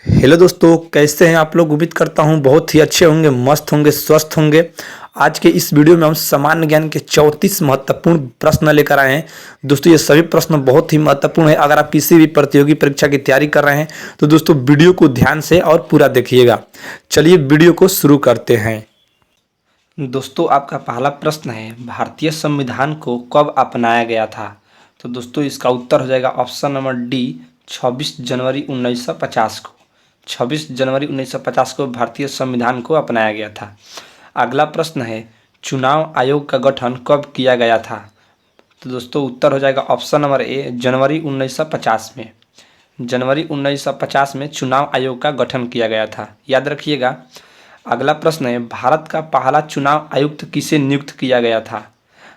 Hello दोस्तों, कैसे हैं आप लोग। उम्मीद करता हूं बहुत ही अच्छे होंगे, मस्त होंगे, स्वस्थ होंगे। आज के इस वीडियो में हम सामान्य ज्ञान के 34 महत्वपूर्ण प्रश्न लेकर आए हैं। दोस्तों ये सभी प्रश्न बहुत ही महत्वपूर्ण है। अगर आप किसी भी प्रतियोगी परीक्षा की तैयारी कर रहे हैं तो दोस्तों वीडियो को ध्यान से और पूरा देखिएगा। चलिए वीडियो को शुरू करते हैं। दोस्तों आपका पहला प्रश्न है, भारतीय संविधान को कब अपनाया गया था। तो दोस्तों इसका उत्तर हो जाएगा ऑप्शन नंबर डी, 26 जनवरी 1950 को। 26 जनवरी 1950 को भारतीय संविधान को अपनाया गया था। अगला प्रश्न है, चुनाव आयोग का गठन कब किया गया था। तो दोस्तों उत्तर हो जाएगा ऑप्शन नंबर ए, जनवरी 1950 में। जनवरी 1950 में चुनाव आयोग का गठन किया गया था, याद रखिएगा। अगला प्रश्न है, भारत का पहला चुनाव आयुक्त किसे नियुक्त किया गया था।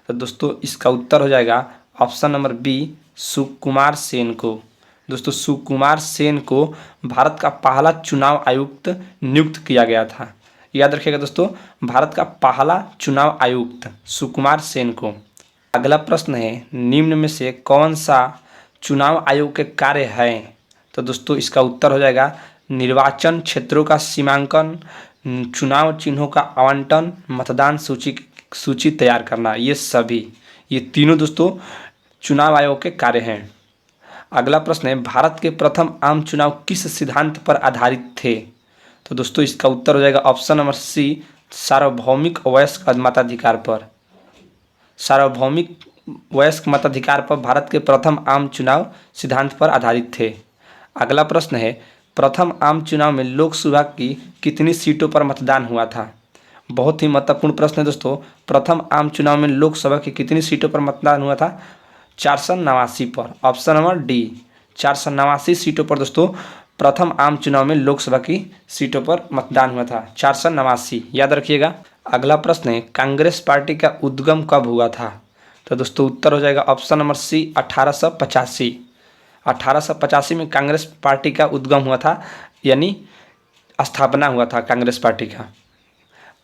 तो दोस्तों इसका उत्तर हो जाएगा option number B, Sukumar Sen को। दोस्तों सुकुमार सेन को भारत का पहला चुनाव आयुक्त नियुक्त किया गया था, याद रखिएगा दोस्तों। भारत का पहला चुनाव आयुक्त सुकुमार सेन को। अगला प्रश्न है, निम्न में से कौन सा चुनाव आयोग के कार्य हैं। तो दोस्तों इसका उत्तर हो जाएगा निर्वाचन क्षेत्रों का सीमांकन, चुनाव चिन्हों का आवंटन, मतदान सूची तैयार करना। ये तीनों दोस्तों चुनाव आयोग के कार्य हैं। अगला प्रश्न है, भारत के प्रथम आम चुनाव किस सिद्धांत पर आधारित थे। तो दोस्तों इसका उत्तर हो जाएगा ऑप्शन नंबर सी, सार्वभौमिक वयस्क मताधिकार पर। सार्वभौमिक वयस्क मताधिकार पर भारत के प्रथम आम चुनाव सिद्धांत पर आधारित थे। अगला प्रश्न है, प्रथम आम चुनाव में लोकसभा की कितनी सीटों पर मतदान हुआ था। बहुत ही महत्वपूर्ण प्रश्न है दोस्तों। प्रथम आम चुनाव में लोकसभा की कितनी सीटों पर मतदान हुआ था। 489 पर। ऑप्शन नंबर डी, 489 सीटों पर दोस्तों प्रथम आम चुनाव में लोकसभा की सीटों पर मतदान हुआ था, 489, याद रखिएगा। अगला प्रश्न है, कांग्रेस पार्टी का उद्गम कब हुआ था। तो दोस्तों उत्तर हो जाएगा ऑप्शन नंबर सी, 1885। 1885 में कांग्रेस पार्टी का उद्गम हुआ था, यानी स्थापना हुआ था कांग्रेस पार्टी का।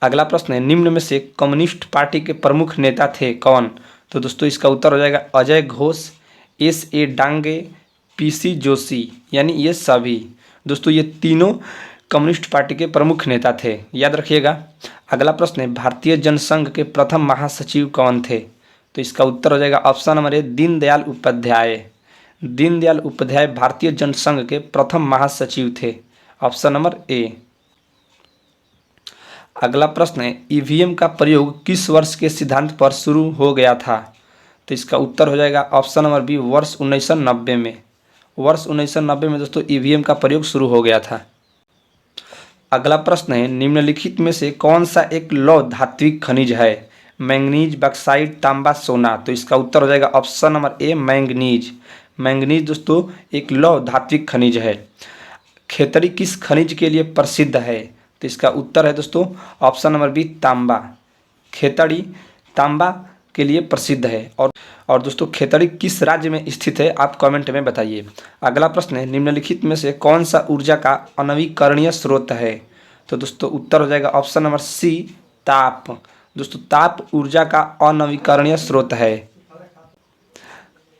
अगला प्रश्न है, निम्न में से कम्युनिस्ट पार्टी के प्रमुख नेता थे कौन। तो दोस्तों इसका उत्तर हो जाएगा अजय घोष, S.A. डांगे, P.C. जोशी, यानी ये सभी दोस्तों ये तीनों कम्युनिस्ट पार्टी के प्रमुख नेता थे, याद रखिएगा। अगला प्रश्न है, भारतीय जनसंघ के प्रथम महासचिव कौन थे। तो इसका उत्तर हो जाएगा option number A, Deendayal Upadhyay. Deendayal Upadhyay Bharatiya Jana Sangh के प्रथम महासचिव थे, ऑप्शन नंबर ए। अगला प्रश्न है, ईवीएम का प्रयोग किस वर्ष के सिद्धांत पर शुरू हो गया था। तो इसका उत्तर हो जाएगा ऑप्शन नंबर बी, वर्ष 1990 में। वर्ष 1990 में दोस्तों ईवीएम का प्रयोग शुरू हो गया था। अगला प्रश्न है, निम्नलिखित में से कौन सा एक लौह धात्विक खनिज है। मैंगनीज, बक्साइट, तांबा, सोना। तो इसका उत्तर हो जाएगा ऑप्शन नंबर ए, मैंगनीज। मैंगनीज दोस्तों एक लौह धात्विक खनिज है। खेतड़ी किस खनिज के लिए प्रसिद्ध है। तो इसका उत्तर है दोस्तों ऑप्शन नंबर बी, तांबा। खेतड़ी तांबा के लिए प्रसिद्ध है। और दोस्तों खेतड़ी किस राज्य में स्थित है, आप कमेंट में बताइए। अगला प्रश्न है, निम्नलिखित में से कौन सा ऊर्जा का अनवीकरणीय स्रोत है। तो दोस्तों उत्तर हो जाएगा ऑप्शन नंबर सी, ताप। दोस्तों ताप ऊर्जा का अनवीकरणीय स्रोत है।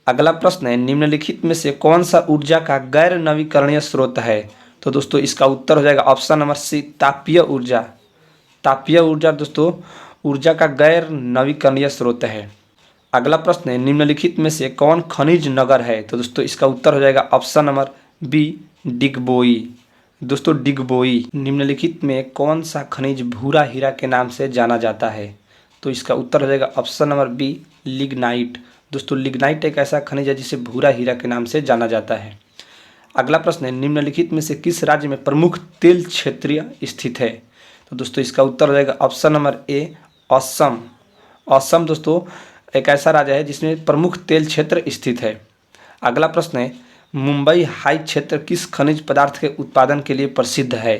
अगला प्रश्न है, निम्नलिखित में से कौन सा ऊर्जा का गैर नवीकरणीय स्रोत है। तो दोस्तों इसका उत्तर हो जाएगा ऑप्शन नंबर सी, तापीय ऊर्जा। तापीय ऊर्जा दोस्तों ऊर्जा का गैर नवीकरणीय स्रोत है। अगला प्रश्न है, निम्नलिखित में से कौन खनिज नगर है। तो दोस्तों इसका उत्तर हो जाएगा ऑप्शन नंबर बी, डिगबोई। दोस्तों डिगबोई। निम्नलिखित में कौन सा खनिज भूरा हीरा के नाम से जाना जाता है। तो इसका उत्तर हो जाएगा ऑप्शन नंबर बी, लिग्नाइट। दोस्तों लिग्नाइट एक ऐसा खनिज है जिसे भूरा हीरा के नाम से जाना जाता है। अगला प्रश्न है, निम्नलिखित में से किस राज्य में प्रमुख तेल क्षेत्र स्थित है। तो दोस्तों इसका उत्तर हो जाएगा ऑप्शन नंबर ए, असम। असम दोस्तों एक ऐसा राज्य है जिसमें प्रमुख तेल क्षेत्र स्थित है। अगला प्रश्न है, मुंबई हाई क्षेत्र किस खनिज पदार्थ के उत्पादन के लिए प्रसिद्ध है।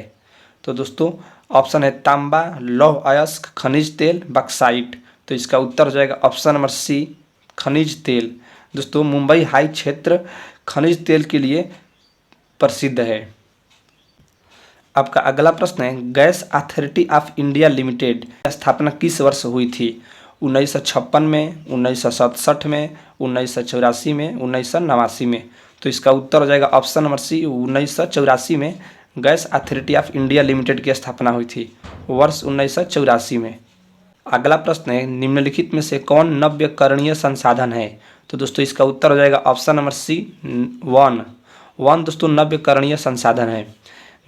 तो दोस्तों ऑप्शन है तांबा, लौह अयस्क, खनिज तेल, बक्साइट। तो इसका उत्तर हो जाएगा ऑप्शन नंबर सी, खनिज तेल। दोस्तों मुंबई हाई क्षेत्र खनिज तेल के लिए प्रसिद्ध है। आपका अगला प्रश्न है, gas authority of India limited की स्थापना किस वर्ष हुई थी। 1956 में, 1967 में, 1984 में, 1989 में। तो इसका उत्तर हो जाएगा ऑप्शन नंबर सी, 1984 में gas authority of India limited की स्थापना हुई थी? वर्ष 1984 में। अगला प्रश्न है, निम्नलिखित में से कौन नव्यकरणीय संसाधन है? तो दोस्तों इसका उत्तर हो जाएगा ऑप्शन नंबर सी, वन दोस्तों नव्यकरणीय संसाधन है।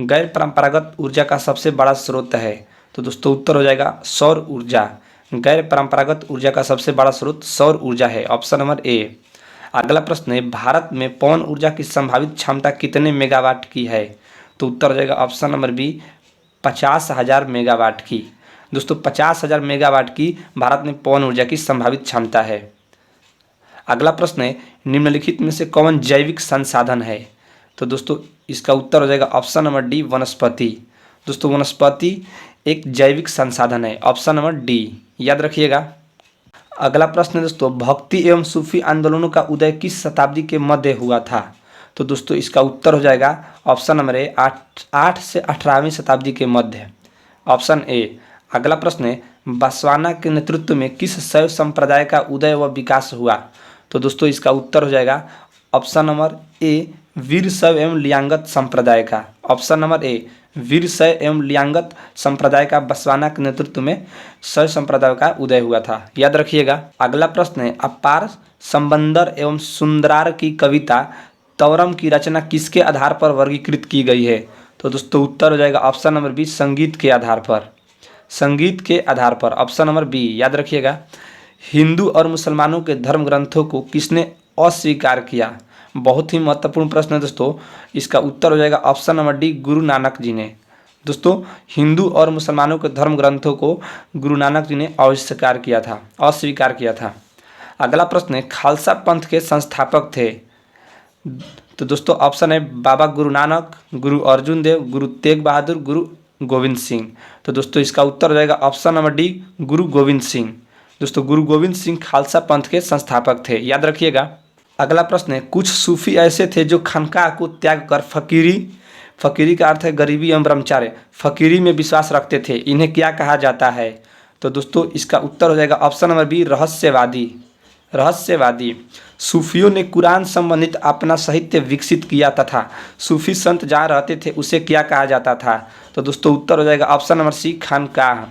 गैर परंपरागत ऊर्जा का सबसे बड़ा स्रोत है? तो दोस्तों उत्तर हो जाएगा सौर ऊर्जा। गैर परंपरागत ऊर्जा का सबसे बड़ा स्रोत सौर ऊर्जा है, ऑप्शन नंबर ए। अगला प्रश्न है, भारत में पवन ऊर्जा की संभावित क्षमता कितने मेगावाट की है? तो उत्तर हो जाएगा ऑप्शन नंबर बी, 50,000 मेगावाट की। दोस्तों 50,000 मेगावाट की भारत में पवन ऊर्जा की संभावित क्षमता है। अगला प्रश्न है, निम्नलिखित में से कौन जैविक संसाधन है? तो दोस्तों इसका उत्तर हो जाएगा ऑप्शन नंबर डी, वनस्पति। दोस्तों वनस्पति एक जैविक संसाधन है, ऑप्शन नंबर डी, याद रखिएगा। अगला प्रश्न है दोस्तों, भक्ति एवं सूफी आंदोलनों का उदय किस शताब्दी के मध्य हुआ था? तो दोस्तों इसका उत्तर हो जाएगा ऑप्शन नंबर ए, 8 से 18वीं शताब्दी के मध्य, ऑप्शन ए। अगला प्रश्न है, बसवाना के नेतृत्व में किस शैव संप्रदाय का उदय व विकास हुआ? तो दोस्तों इसका उत्तर हो जाएगा ऑप्शन नंबर ए, वीर शैव एवं लियांगत संप्रदाय का, ऑप्शन नंबर ए, वीर शैव एवं लियांगत संप्रदाय का बसवाना के नेतृत्व में शैव संप्रदाय का उदय हुआ था, याद रखिएगा। अगला प्रश्न है, अपार संबंदर एवं सुंदरार की कविता तौरम की रचना किसके आधार पर वर्गीकृत की गई है? तो दोस्तों उत्तर हो जाएगा ऑप्शन नंबर बी, संगीत के आधार पर, संगीत के आधार पर, ऑप्शन नंबर बी, याद रखिएगा। हिंदू और मुसलमानों के धर्म ग्रंथों को किसने अस्वीकार किया? बहुत ही महत्वपूर्ण प्रश्न है दोस्तों, इसका उत्तर हो जाएगा option number D, Guru Nanak ji ने। दोस्तों हिंदू और मुसलमानों के धर्म ग्रंथों को गुरु नानक जी ने अस्वीकार किया था। अगला प्रश्न है, खालसा पंथ के संस्थापक थे? तो दोस्तों ऑप्शन है बाबा गुरु नानक, गुरु अर्जुन देव, गुरु तेग बहादुर, गुरु गोविंद सिंह। तो दोस्तों इसका उत्तर हो जाएगा ऑप्शन नंबर डी, गुरु गोविंद सिंह। दोस्तों गुरु गोविंद सिंह खालसा पंथ के संस्थापक थे, याद रखिएगा। अगला प्रश्न है, कुछ सूफी ऐसे थे जो खानकाह को त्याग कर फकीरी का अर्थ है गरीबी एवं ब्रह्मचार्य, फकीरी में विश्वास रखते थे, इन्हें क्या कहा जाता है? तो दोस्तों इसका उत्तर हो जाएगा ऑप्शन नंबर बी, रहस्यवादी। सूफियों ने कुरान संबंधित अपना साहित्य विकसित किया तथा सूफी संत जहाँ रहते थे उसे क्या कहा जाता था? तो दोस्तों उत्तर हो जाएगा ऑप्शन नंबर सी, खानकाह,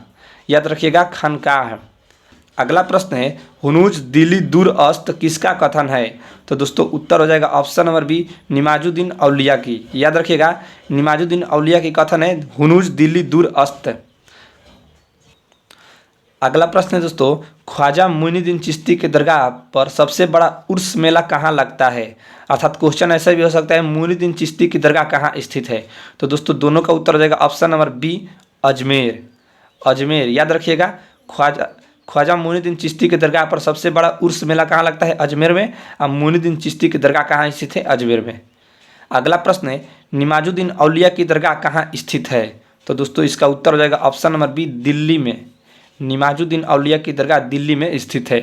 याद रखिएगा, खानकाह। अगला प्रश्न है, हुनूज दिल्ली दूर अस्त किसका कथन है? तो दोस्तों उत्तर हो जाएगा ऑप्शन नंबर बी, निमाजुद्दीन औलिया की, याद रखिएगा, निमाजुद्दीन औलिया की कथन है हुनूज दिल्ली दूर अस्त। अगला प्रश्न है दोस्तों, ख्वाजा मुइनुद्दीन चिश्ती के दरगाह पर सबसे बड़ा उर्स मेला कहाँ लगता है? अर्थात क्वेश्चन ऐसा भी हो सकता है, मुइनुद्दीन चिश्ती की दरगाह कहाँ स्थित है? तो दोस्तों दोनों का उत्तर हो जाएगा ऑप्शन नंबर बी, अजमेर, याद रखिएगा। ख्वाजा मुइनुद्दीन चिश्ती के दरगाह पर सबसे बड़ा उर्स मेला कहाँ लगता है? अजमेर में। और मुइनुद्दीन चिश्ती की दरगाह कहाँ स्थित है? अजमेर में। अगला प्रश्न है, निमाजुद्दीन औलिया की दरगाह कहाँ स्थित है? तो दोस्तों इसका उत्तर हो जाएगा ऑप्शन नंबर बी, दिल्ली में। निमाजुद्दीन औलिया की दरगाह दिल्ली में स्थित है।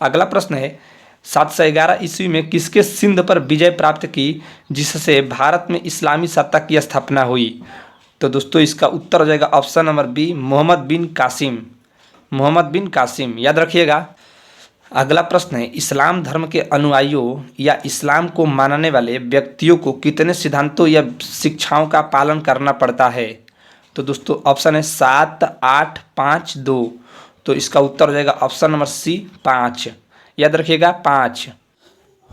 अगला प्रश्न है, 711 ईस्वी में किसके सिंध पर विजय प्राप्त की जिससे भारत में इस्लामी सत्ता की स्थापना हुई? तो दोस्तों इसका उत्तर हो जाएगा ऑप्शन नंबर बी, मोहम्मद बिन कासिम, याद रखिएगा। अगला प्रश्न है, इस्लाम धर्म के अनुयायियों या इस्लाम को मानने वाले व्यक्तियों को कितने सिद्धांतों या शिक्षाओं का पालन करना पड़ता है? तो दोस्तों ऑप्शन है 7, 8, 5, 2। तो इसका उत्तर हो जाएगा ऑप्शन नंबर सी, 5, याद रखिएगा, 5।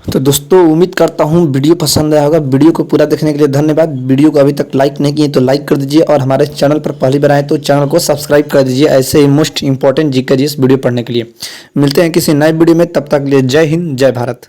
तो दोस्तों उम्मीद करता हूँ वीडियो पसंद आया होगा। वीडियो को पूरा देखने के लिए धन्यवाद। वीडियो को अभी तक लाइक नहीं किए तो लाइक कर दीजिए और हमारे चैनल पर पहली बार आए तो चैनल को सब्सक्राइब कर दीजिए ऐसे ही मोस्ट इंपॉर्टेंट जीके वीडियो पढ़ने के लिए। मिलते हैं किसी नए वीडियो में, तब तक के लिए जय हिंद, जय भारत।